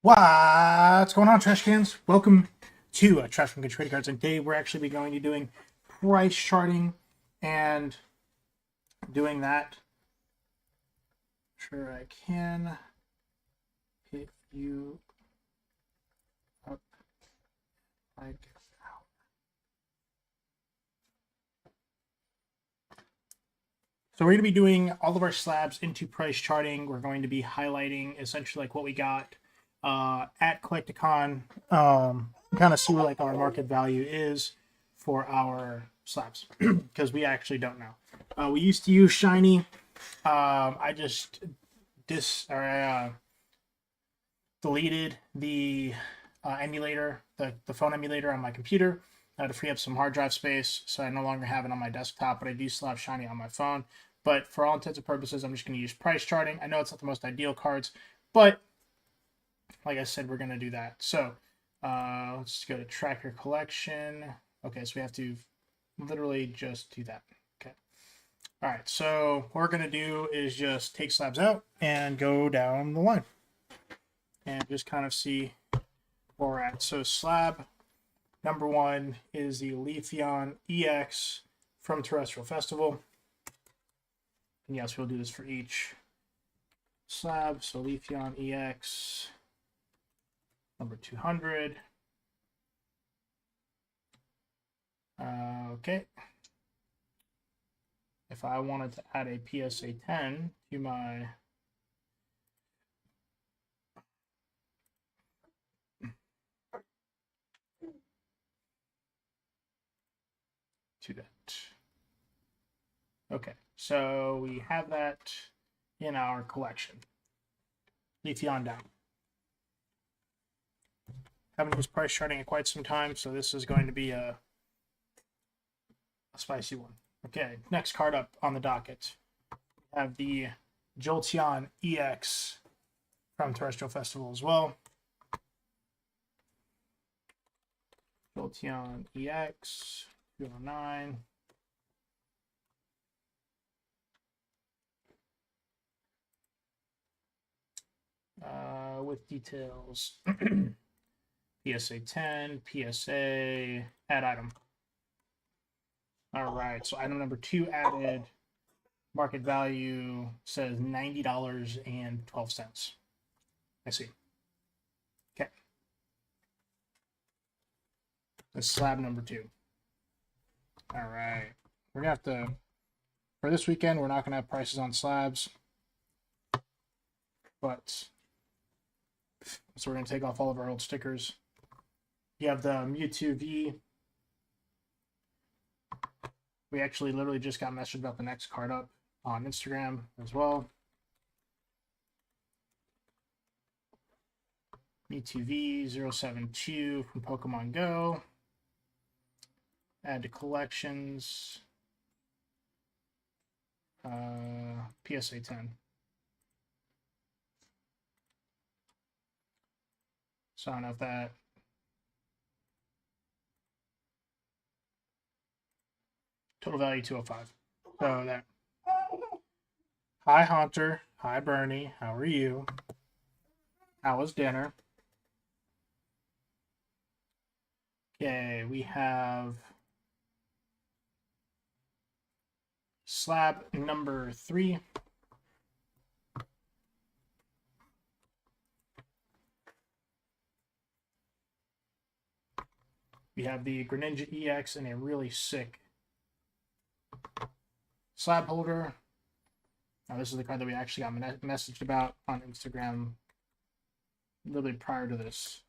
What's going on, trash cans? Welcome to Trash from Good Trading Cards. And today we're actually going to be doing price charting and doing that. Sure, I can hit you up like so we're going to be doing all of our slabs into price charting. We're going to be highlighting essentially like what we got at Collecticon, kind of see where like our market value is for our slabs because we actually don't know. We used to use Shiny. I just deleted the emulator, the phone emulator on my computer to free up some hard drive space, so I no longer have it on my desktop, but I do still have Shiny on my phone. But for all intents and purposes, I'm just going to use price charting. I know it's not the most ideal cards, but like I said, we're going to do that. So let's go to track your collection. Okay, so we have to literally just do that. Okay. All right, so what we're going to do is just take slabs out and go down the line and just kind of see where we're at. So slab number one is the Leafeon EX from Terrestrial Festival. And yes, we'll do this for each slab. So Leafeon EX number 200. Okay. If I wanted to add a PSA 10 to my that. Okay, so we have that in our collection. Leafeon down. Haven't used price charting in quite some time, so this is going to be a spicy one. Okay, next card up on the docket. We have the Jolteon EX from Terrestrial Festival as well. Jolteon EX 209. With details. PSA 10, PSA, add item. All right, so item number 2 added. Market value says $90.12. I see. Okay. That's slab number 2. All right. We're going to have to, for this weekend, we're not going to have prices on slabs. But, so we're going to take off all of our old stickers. You have the Mewtwo V. We actually literally just got messaged about the next card up on Instagram as well. Mewtwo V 072 from Pokemon Go. Add to collections. PSA 10. So I don't know if that. Total value 205. So that. Hi, Hunter. Hi, Bernie. How are you? How was dinner? Okay, we have slab number 3. We have the Greninja EX in a really sick slab holder. Now, this is the card that we actually got messaged about on Instagram a little bit prior to this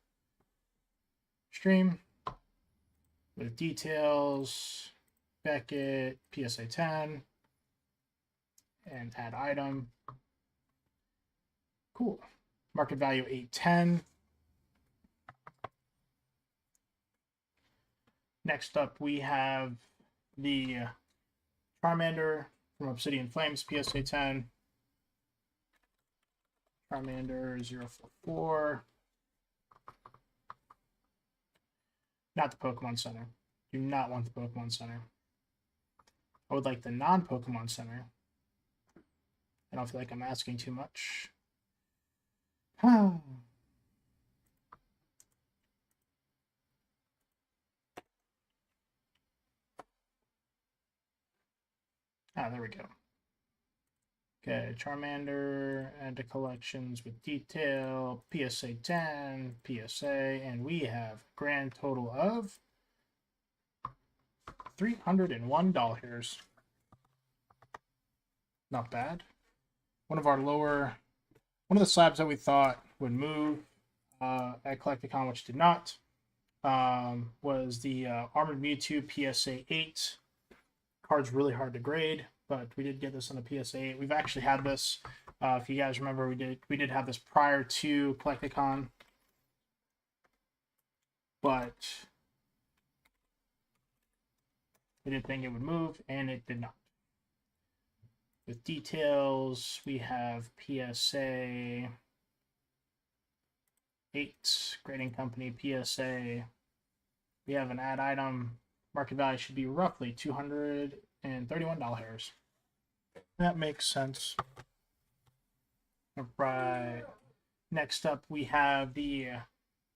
stream. With details, Beckett, PSA 10, and add item. Cool. Market value 810. Next up, we have the Charmander from Obsidian Flames, PSA 10. Charmander 044. Not the Pokemon Center. Do not want the Pokemon Center. I would like the non-Pokemon Center. I don't feel like I'm asking too much. Ah, there we go. Okay, Charmander, add to collections with detail, PSA 10, PSA, and we have a grand total of $301. Not bad. One of the slabs that we thought would move at Collecticon, which did not, was the Armored Mewtwo PSA 8. Card's really hard to grade, but we did get this on the PSA 8. We've actually had this. If you guys remember, we did have this prior to Collecticon, but we didn't think it would move, and it did not. With details, we have PSA 8, grading company PSA. We have an ad item. Market value should be roughly $231. That makes sense. All right. Next up, we have the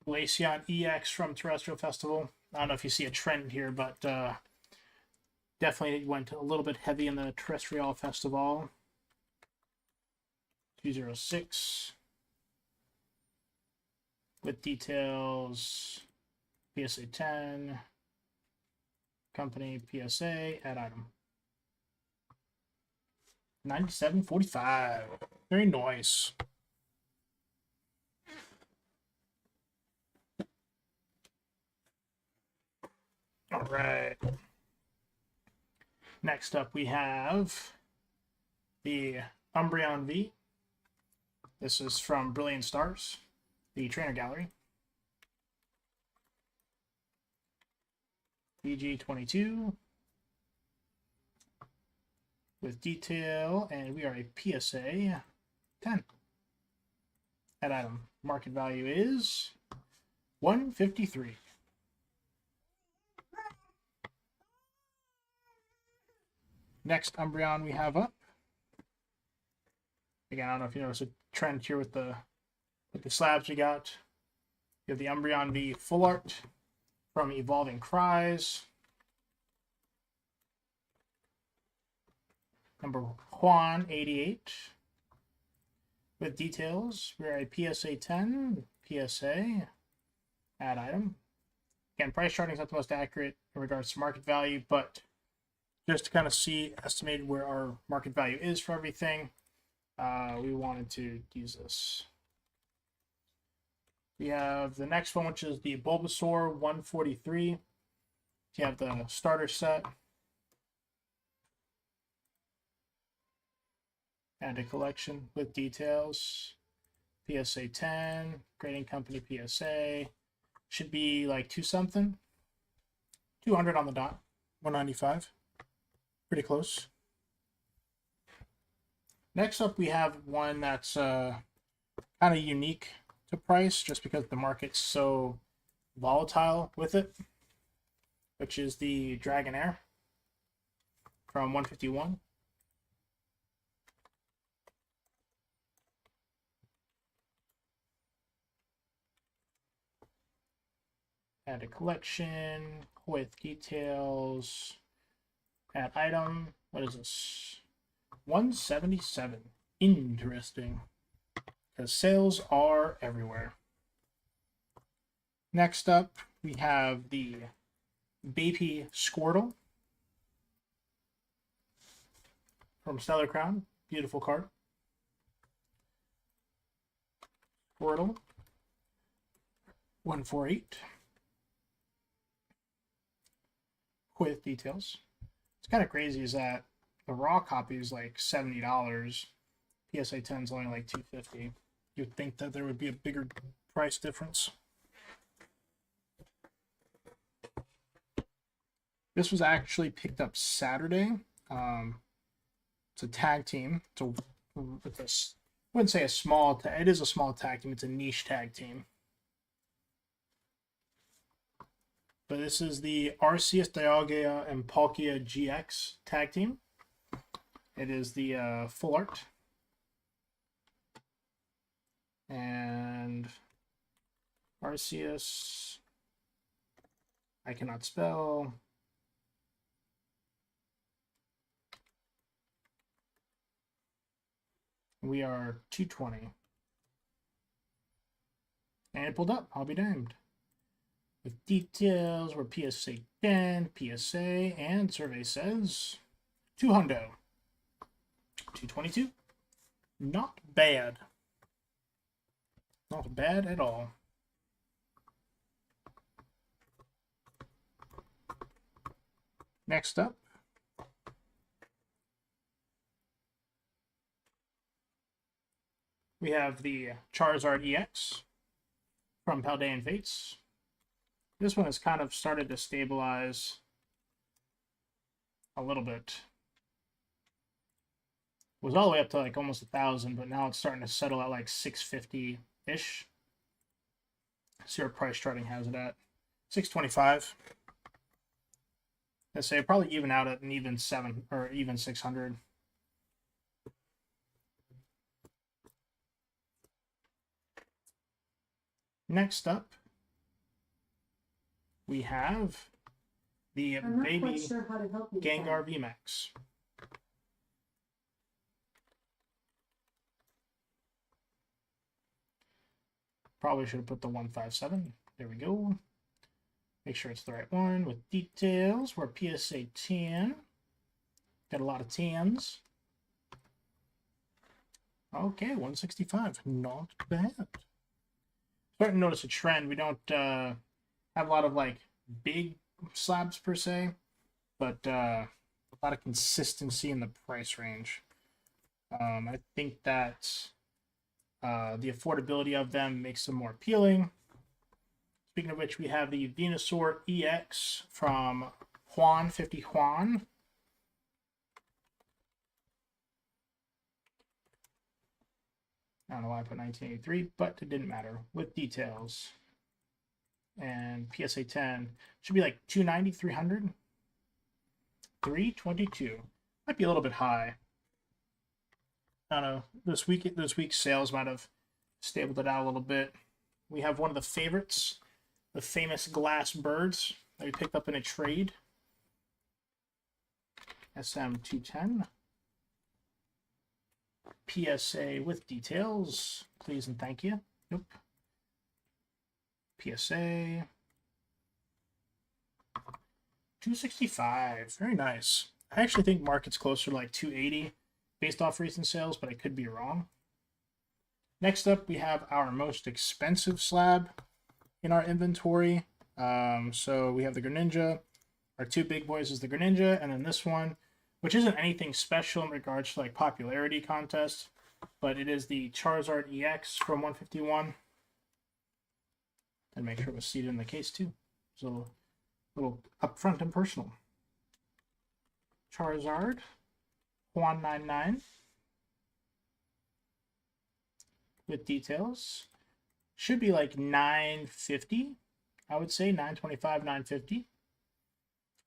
Glaceon EX from Terrestrial Festival. I don't know if you see a trend here, but definitely went a little bit heavy in the Terrestrial Festival. 206. With details, PSA 10, company PSA, ad item. 97.45. Very nice. All right. Next up, we have the Umbreon V. This is from Brilliant Stars, the Trainer Gallery. BG22 with detail, and we are a PSA 10. That item market value is $153. Next Umbreon we have up. Again, I don't know if you notice a trend here with the slabs we got. You have the Umbreon V full art from Evolving Cries. Number Juan 88. With details, we're a PSA 10, PSA, ad item. Again, price charting is not the most accurate in regards to market value, but just to kind of estimate where our market value is for everything, we wanted to use this. We have the next one, which is the Bulbasaur 143. You have the starter set. And a collection with details. PSA 10, grading company PSA. Should be like 2 something. 200 on the dot. 195. Pretty close. Next up, we have one that's kind of unique to price just because the market's so volatile with it, which is the Dragonair from 151. Add a collection with details. Add item. What is this? 177. Interesting. Because sales are everywhere. Next up, we have the Baby Squirtle from Stellar Crown. Beautiful card. Squirtle. 148. With details. It's kind of crazy is that the raw copy is like $70. PSA 10 is only like $250. You'd think that there would be a bigger price difference. This was actually picked up Saturday. It's a tag team. It's a, I wouldn't say a small. It is a small tag team. It's a niche tag team. But this is the Arceus, Dialga, and Palkia GX tag team. It is the full art. And Arceus, I cannot spell. We are 220. And it pulled up. I'll be damned. With details, we're PSA 10, PSA, and survey says 200. 222. Not bad. Not bad at all. Next up, we have the Charizard EX from Paldean Fates. This one has kind of started to stabilize a little bit. It was all the way up to like almost 1,000, but now it's starting to settle at like 650-ish. See what price charting has it at. 625. I say probably even out at an even 7 or even 600. Next up, we have the baby Gengar VMAX. Probably should have put the 157. There we go. Make sure it's the right one with details. We're PSA 10. Got a lot of 10s. Okay, 165. Not bad. Starting to notice a trend. We don't have a lot of like big slabs per se, but a lot of consistency in the price range. I think that the affordability of them makes them more appealing. Speaking of which, we have the Venusaur EX from Juan 50 Juan. I don't know why I put 1983, but it didn't matter. With details. And PSA 10 should be like 290, 300. 322. Might be a little bit high. I don't know. This week's sales might have stabled it out a little bit. We have one of the favorites, the famous glass birds that we picked up in a trade. SM210. PSA with details, please and thank you. Nope. PSA 265. Very nice. I actually think market's closer to like 280 based off recent sales, but I could be wrong. Next up, we have our most expensive slab in our inventory. So we have the Greninja. Our two big boys is the Greninja, and then this one, which isn't anything special in regards to like popularity contest, but it is the Charizard EX from 151. And make sure it was seated in the case too. So a little upfront and personal. Charizard 199 with details. Should be like 950. I would say 925, 950.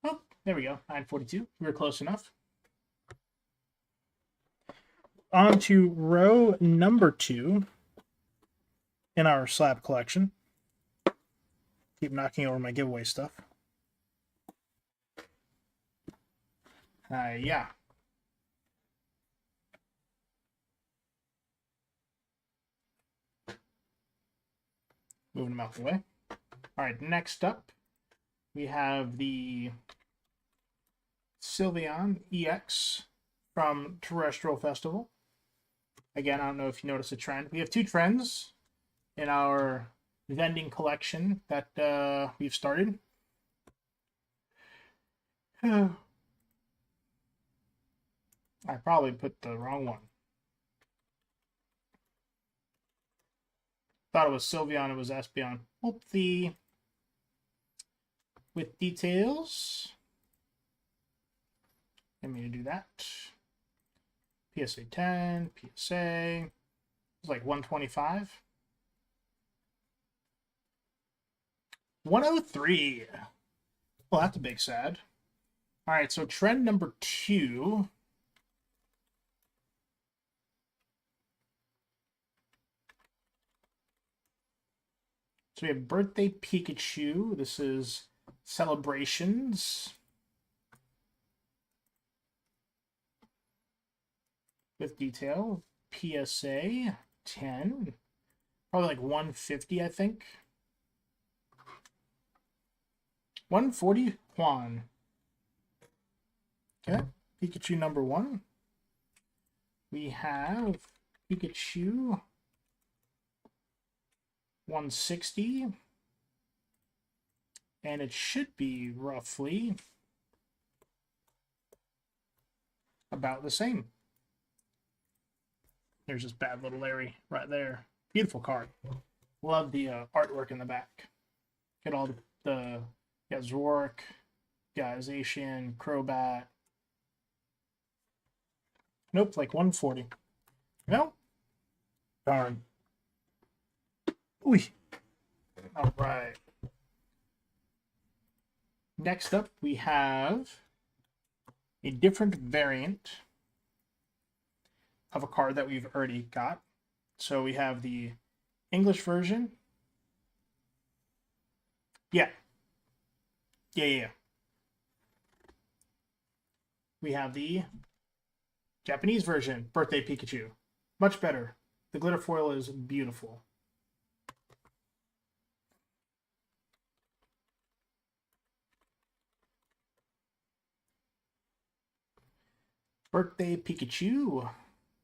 Oh, there we go. 942. We were close enough. On to row number 2 in our slab collection. Keep knocking over my giveaway stuff. Yeah. Moving them out the way. All right, next up, we have the Sylveon EX from Terrestrial Festival. Again, I don't know if you notice a trend. We have two trends in our vending collection that we've started. I probably put the wrong one. Thought it was Sylveon, it was Espeon. Whoopsie. With details. Let me do that. PSA 10, PSA. It's like 125. 103. Well, that's a big sad. All right, so trend number 2. So we have Birthday Pikachu. This is Celebrations. With detail. PSA 10. Probably like 150, I think. 140 Juan. Okay. Pikachu number 1. We have Pikachu 160. And it should be roughly about the same. There's this bad little Larry right there. Beautiful card. Love the artwork in the back. Get all the got Zork, got Zacian, Crobat. Nope, like 140. No? Darn. Ooh. All right. Next up, we have a different variant of a card that we've already got. So we have the English version. Yeah. We have the Japanese version, Birthday Pikachu. Much better. The glitter foil is beautiful. Birthday Pikachu.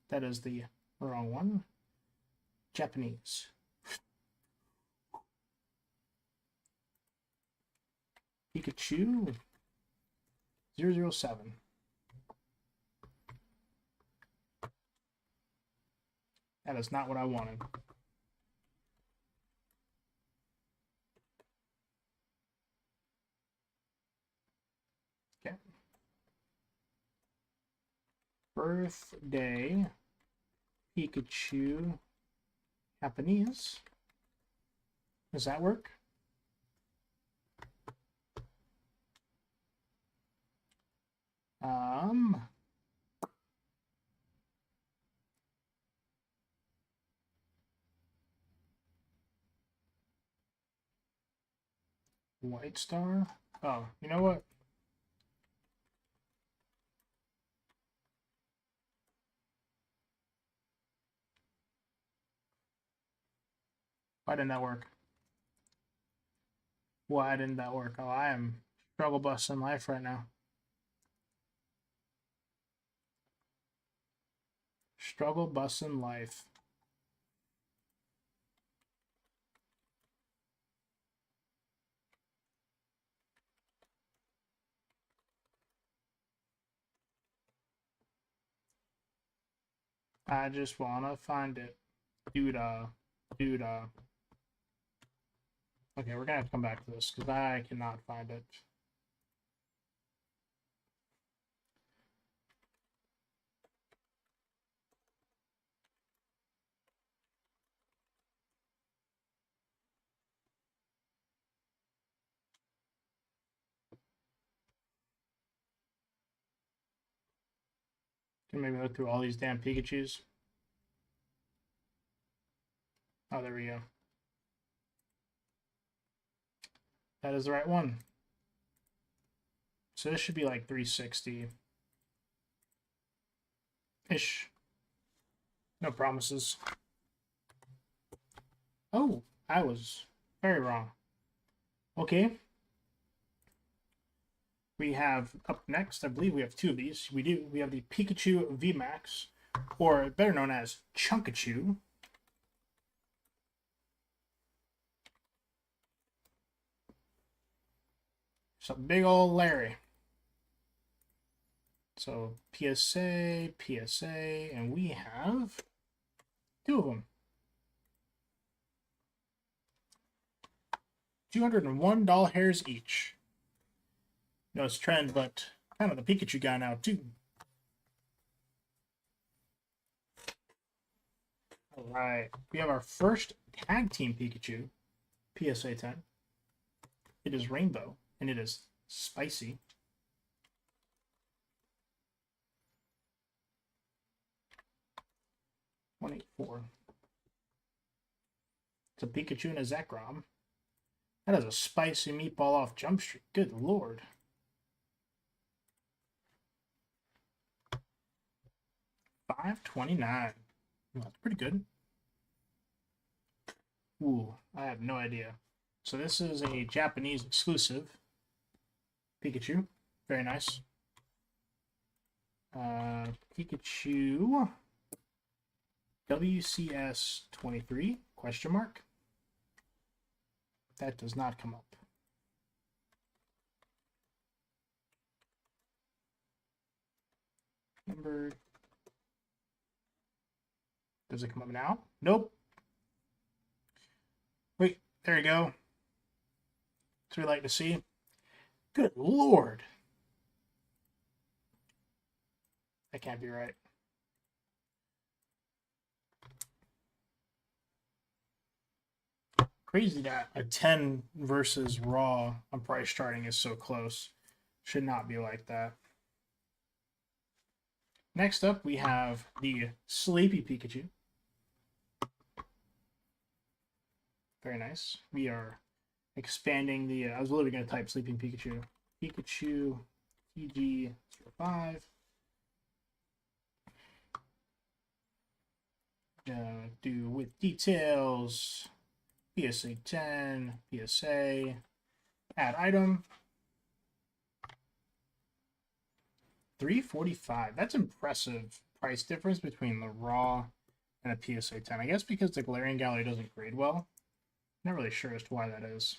That is the wrong one. Japanese. Pikachu 007. That is not what I wanted. Okay. Birthday Pikachu Japanese. Does that work? White Star. Oh, you know what? Why didn't that work? Why didn't that work? Oh, I am struggle bus in life right now. Struggle bus in life. I just wanna find it. Dude. Okay, we're gonna have to come back to this because I cannot find it. Can maybe look through all these damn Pikachus. Oh, there we go. That is the right one. So this should be like 360-ish. No promises. Oh, I was very wrong. Okay. We have up next, I believe we have 2 of these. We do. We have the Pikachu VMAX, or better known as Chunkachu. It's a big old Larry. So PSA, and we have 2 of them. $201 hairs each. No, it's trend, but kind of the Pikachu guy now too. All right, we have our first tag team Pikachu, PSA 10. It is rainbow, and it is spicy. $184. It's a Pikachu and a Zekrom. That is a spicy meatball off Jump Street. Good lord. $529. Ooh, that's pretty good. Ooh, I have no idea. So this is a Japanese exclusive Pikachu. Very nice. Pikachu WCS 23 question mark. That does not come up. Number. Does it come up now? Nope. Wait, there you go. That's what we like to see. Good lord. That can't be right. Crazy that a 10 versus raw on price charting is so close. Should not be like that. Next up, we have the Sleepy Pikachu. Very nice. We are expanding the... I was literally going to type Sleeping Pikachu. Pikachu TG05. Do with details. PSA 10. PSA. Add item. $345. That's impressive price difference between the raw and a PSA 10. I guess because the Galarian Gallery doesn't grade well. Not really sure as to why that is.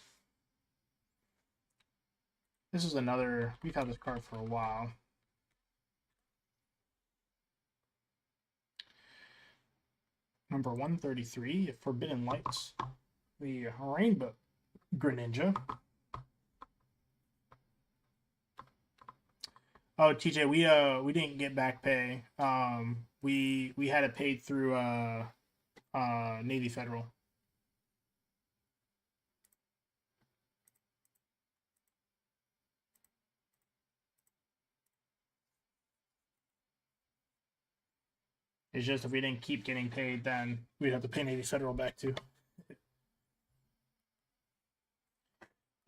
This is another... We've had this card for a while. Number 133, Forbidden Lights. The Rainbow Greninja. Oh, TJ, we didn't get back pay. We had it paid through Navy Federal. It's just if we didn't keep getting paid, then we'd have to pay Navy Federal back too.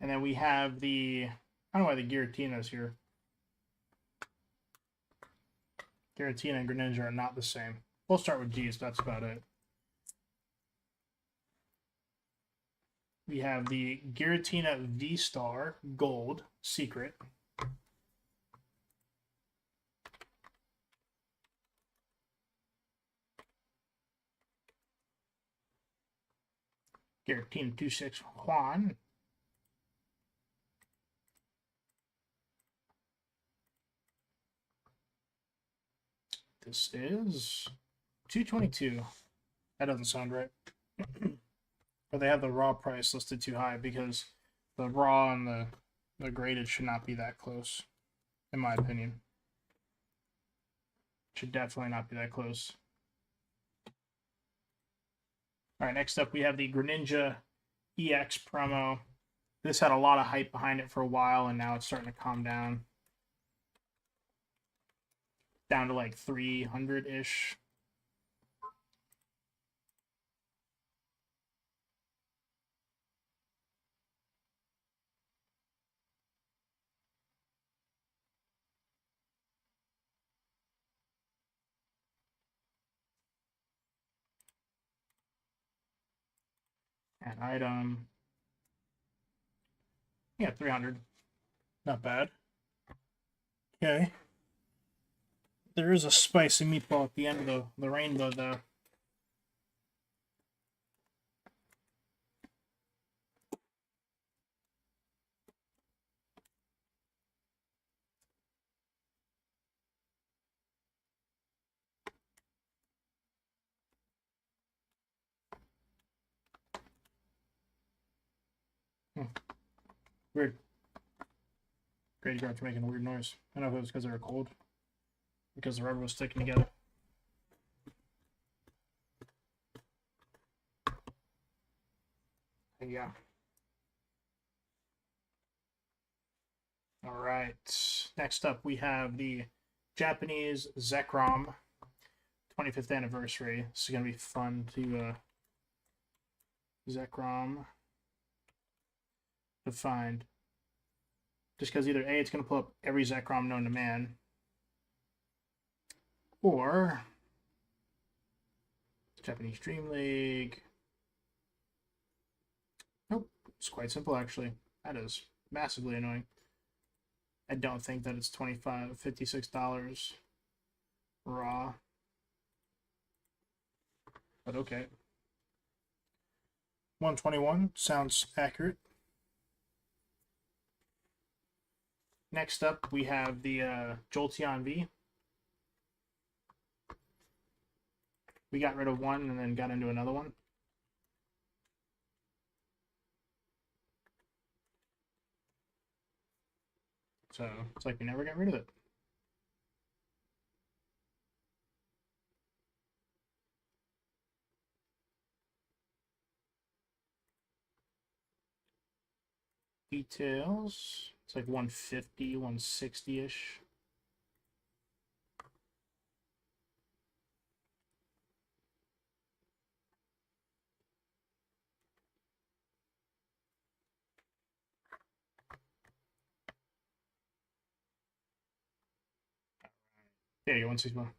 And then we have the... I don't know why the Giratina is here. Giratina and Greninja are not the same. We'll start with G's, that's about it. We have the Giratina V-Star Gold Secret. Giratina 26 Juan. This is 222. That doesn't sound right. Or they have the raw price listed too high because the raw and the graded should not be that close, in my opinion. Should definitely not be that close. All right, next up we have the Greninja EX promo. This had a lot of hype behind it for a while, and now it's starting to calm down. Down to like 300-ish. An item. Yeah, 300. Not bad. Okay. There is a spicy meatball at the end of the rainbow, though. Weird. Great grabs making a weird noise. I don't know if it was because they were cold. Because the rubber was sticking together. Yeah. All right. Next up, we have the Japanese Zekrom 25th anniversary. This is going to be fun to Zekrom to find. Just because either A, it's going to pull up every Zekrom known to man, or Japanese Dream League. Nope. It's quite simple, actually. That is massively annoying. I don't think that it's $56 raw. But okay. 121 sounds accurate. Next up, we have the Jolteon V. We got rid of one and then got into another one. So it's like we never got rid of it. Details. It's like 150, 160-ish. There you go, 161.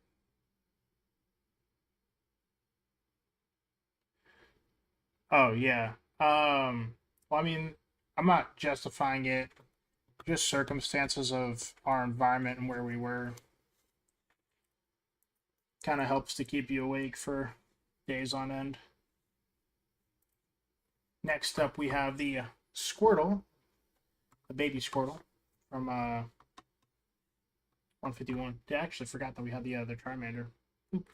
Oh yeah. Well, I mean, I'm not justifying it. Just circumstances of our environment and where we were kind of helps to keep you awake for days on end. Next up, we have the Squirtle, the baby Squirtle from 151. I actually forgot that we had the other Charmander. Oop.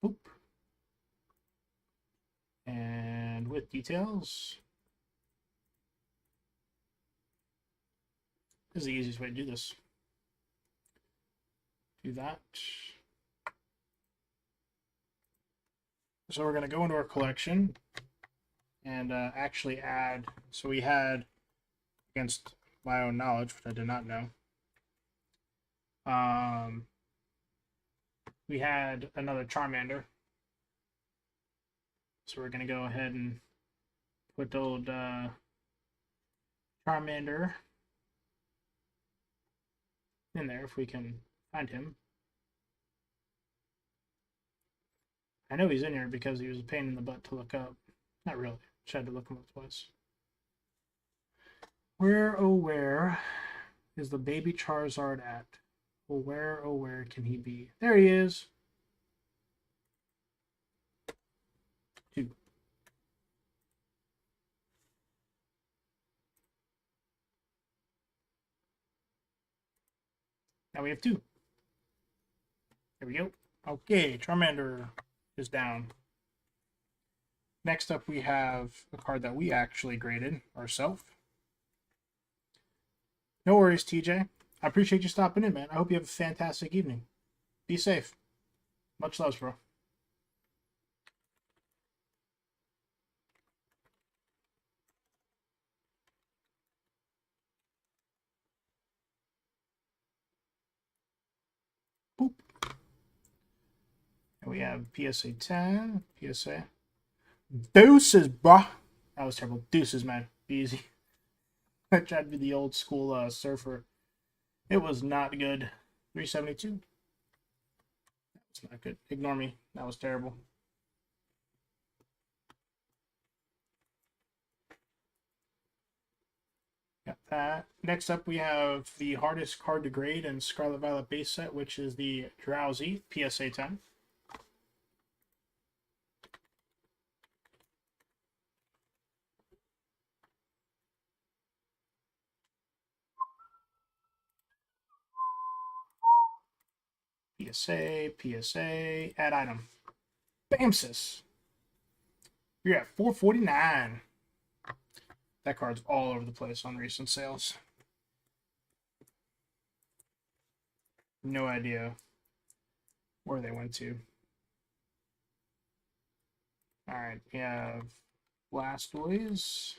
Oop. And with details. This is the easiest way to do this. Do that. So we're going to go into our collection and actually add. So we had, against my own knowledge, which I did not know, we had another Charmander. So we're going to go ahead and put the old Charmander in there if we can find him. I know he's in here because he was a pain in the butt to look up. Not really. Tried to look him up twice. Where, oh where, is the baby Charizard at? Oh where can he be? There he is. 2. Now we have 2. There we go. Okay, Charmander is down. Next up, we have a card that we actually graded ourselves. No worries, TJ. I appreciate you stopping in, man. I hope you have a fantastic evening. Be safe. Much love, bro. Boop. And we have PSA 10. PSA. Deuces, bruh. That was terrible. Deuces, man. Be easy. I tried to be the old school surfer. It was not good. 372. That's not good. Ignore me. That was terrible. Got that. Next up, we have the hardest card to grade in Scarlet Violet base set, which is the Drowsy PSA 10. PSA, add item. Bamsis. You're at 449. That card's all over the place on recent sales. No idea where they went to. Alright, we have Blastoise.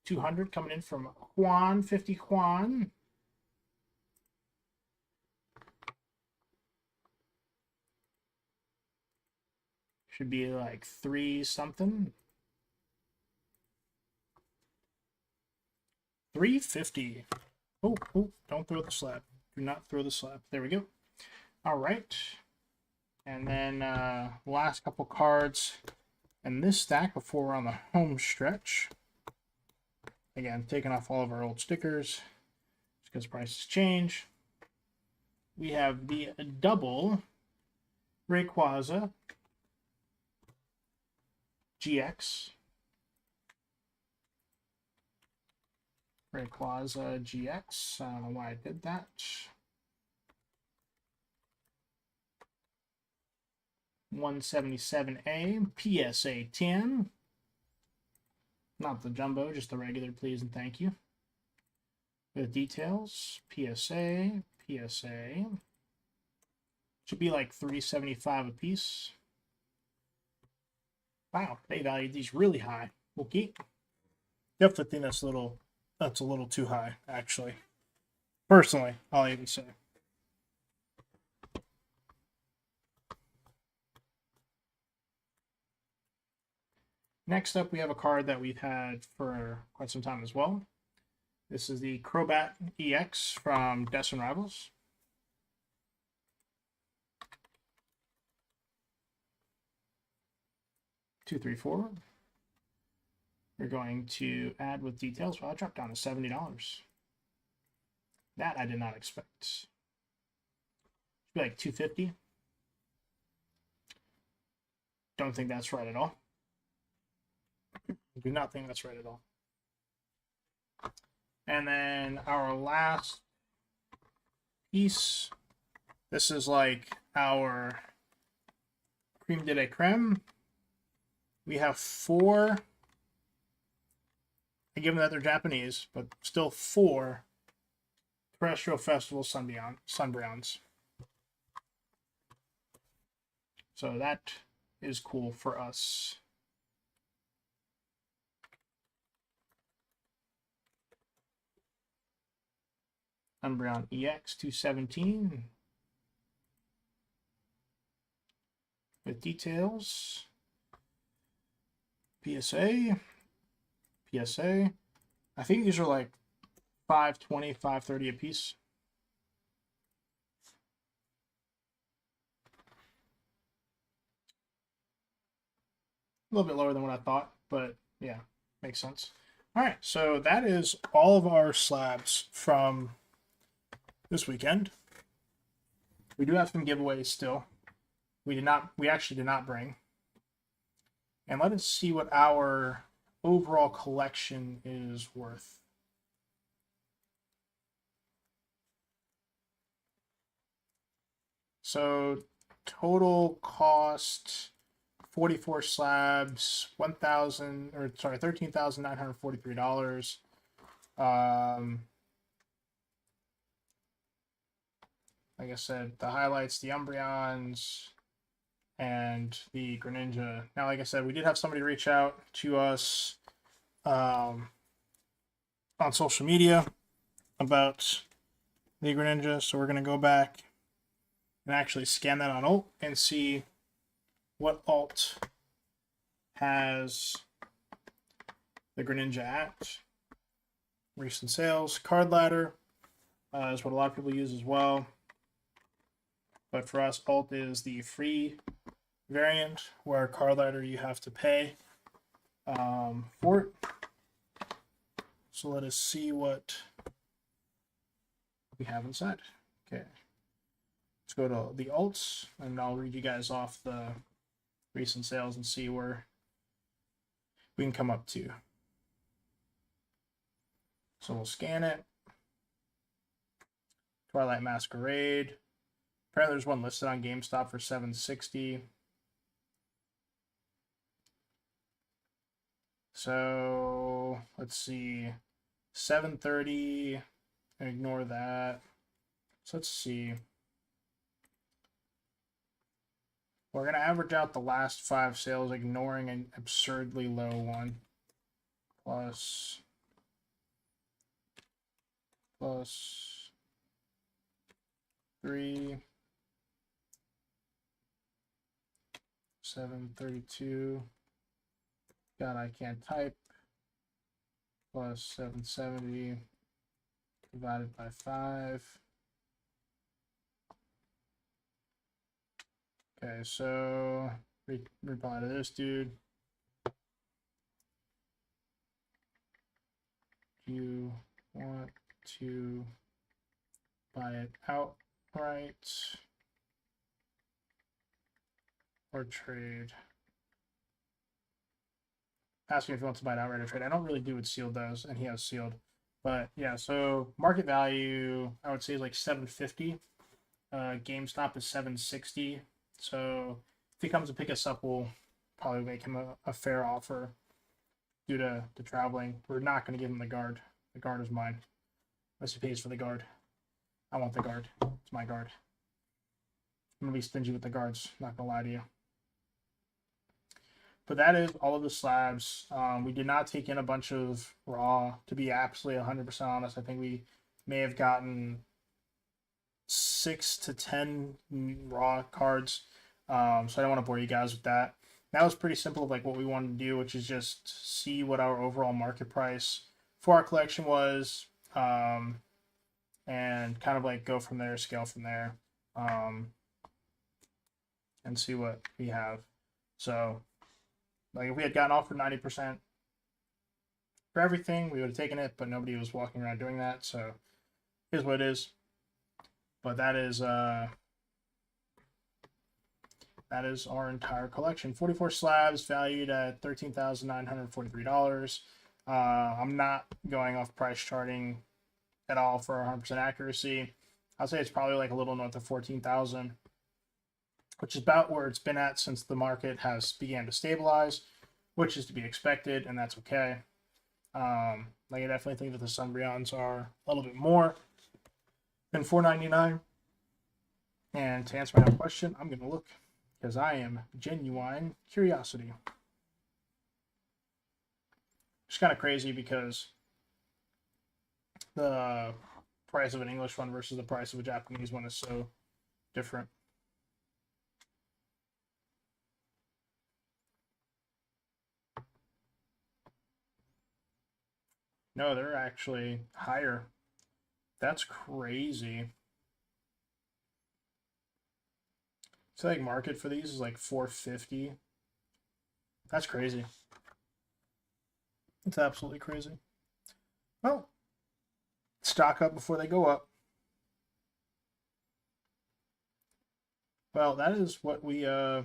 200 coming in from Juan, 50 Juan. Should be like 3 something. 350. Oh, don't throw the slab. Do not throw the slab. There we go. All right. And then last couple cards in this stack before we're on the home stretch. Again, taking off all of our old stickers because prices change. We have the double Rayquaza GX. Rayquaza GX. I don't know why I did that. 177A PSA 10. Not the jumbo, just the regular, please and thank you. With details, PSA. Should be like $3.75 a piece. Wow, they valued these really high. Okay. Definitely think that's a little too high, actually. Personally, I'll even say. Next up, we have a card that we've had for quite some time as well. This is the Crobat EX from Destin Rivals. Two, three, four. We're going to add with details. Well, I dropped down to $70. That I did not expect. Should be like $250. Don't think that's right at all. Do not think that's right at all. And then our last piece. This is like our creme de la creme. We have 4. Given that they're Japanese, but still 4 Terrestrial Festival Sunbrowns. So that is cool for us. Umbreon EX 217 with details. PSA. I think these are like $5.20, $5.30 a piece. A little bit lower than what I thought, but yeah, makes sense. All right, so that is all of our slabs from this weekend. We do have some giveaways still. We actually did not bring. And let us see what our overall collection is worth. So total cost 44 slabs, $13,943. Like I said, the highlights, the Umbreons, and the Greninja. Now, like I said, we did have somebody reach out to us on social media about the Greninja, so we're going to go back and actually scan that on alt and see what alt has the Greninja at. Recent sales. Card ladder is what a lot of people use as well. But for us, alt is the free variant, where card ladder you have to pay for it. So let us see what we have inside. Okay. Let's go to the alts, and I'll read you guys off the recent sales and see where we can come up to. So we'll scan it. Twilight Masquerade. Apparently there's one listed on GameStop for $760. So let's see. $730. Ignore that. So let's see. We're going to average out the last 5 sales, ignoring an absurdly low one. Plus 3, 732. God, I can't type. Plus 770. divided by 5. Okay, so reply to this dude. You want to buy it outright or trade? Asking if he wants to buy it outright or trade. I don't really do what Sealed does, and he has Sealed. But yeah, so market value, I would say, is like 750. GameStop is 760. So if he comes to pick us up, we'll probably make him a fair offer due to the traveling. We're not going to give him the guard. The guard is mine. Unless he pays for the guard. I want the guard. It's my guard. I'm going to be stingy with the guards. Not going to lie to you. But that is all of the slabs. We did not take in a bunch of raw. To be absolutely 100% honest, I think we may have gotten 6 to 10 raw cards. So I don't want to bore you guys with that. That was pretty simple of like what we wanted to do, which is just see what our overall market price for our collection was, and kind of like go from there, scale from there, and see what we have. So like if we had gotten offered 90% for everything, we would have taken it, but nobody was walking around doing that. So here's what it is. But that is our entire collection. 44 slabs valued at $13,943. I'm not going off price charting at all for 100% accuracy. I'll say it's probably like a little north of 14,000, which is about where it's been at since the market has began to stabilize, which is to be expected, and that's okay. Like I definitely think that the Sunbreons are a little bit more than $4.99. And to answer my own question, I'm gonna look because I am genuine curiosity. It's kind of crazy because the price of an English one versus the price of a Japanese one is so different. No, they're actually higher. That's crazy. So like market for these is like 450. That's crazy. It's absolutely crazy. Well, stock up before they go up. Well, that is what we had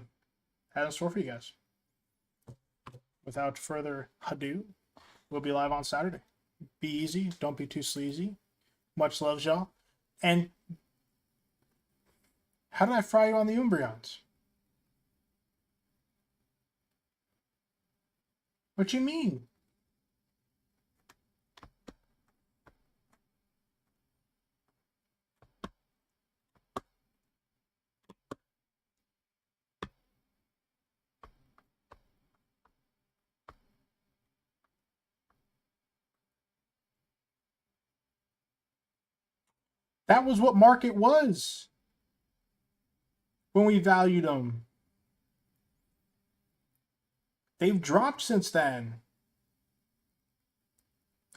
in store for you guys. Without further ado, we'll be live on Saturday. Be easy. Don't be too sleazy. Much love, y'all. And how did I fry you on the Umbreons? What you mean? That was what market was when we valued them. They've dropped since then.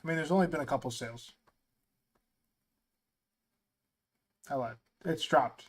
I mean, there's only been a couple sales. I lied. It's dropped.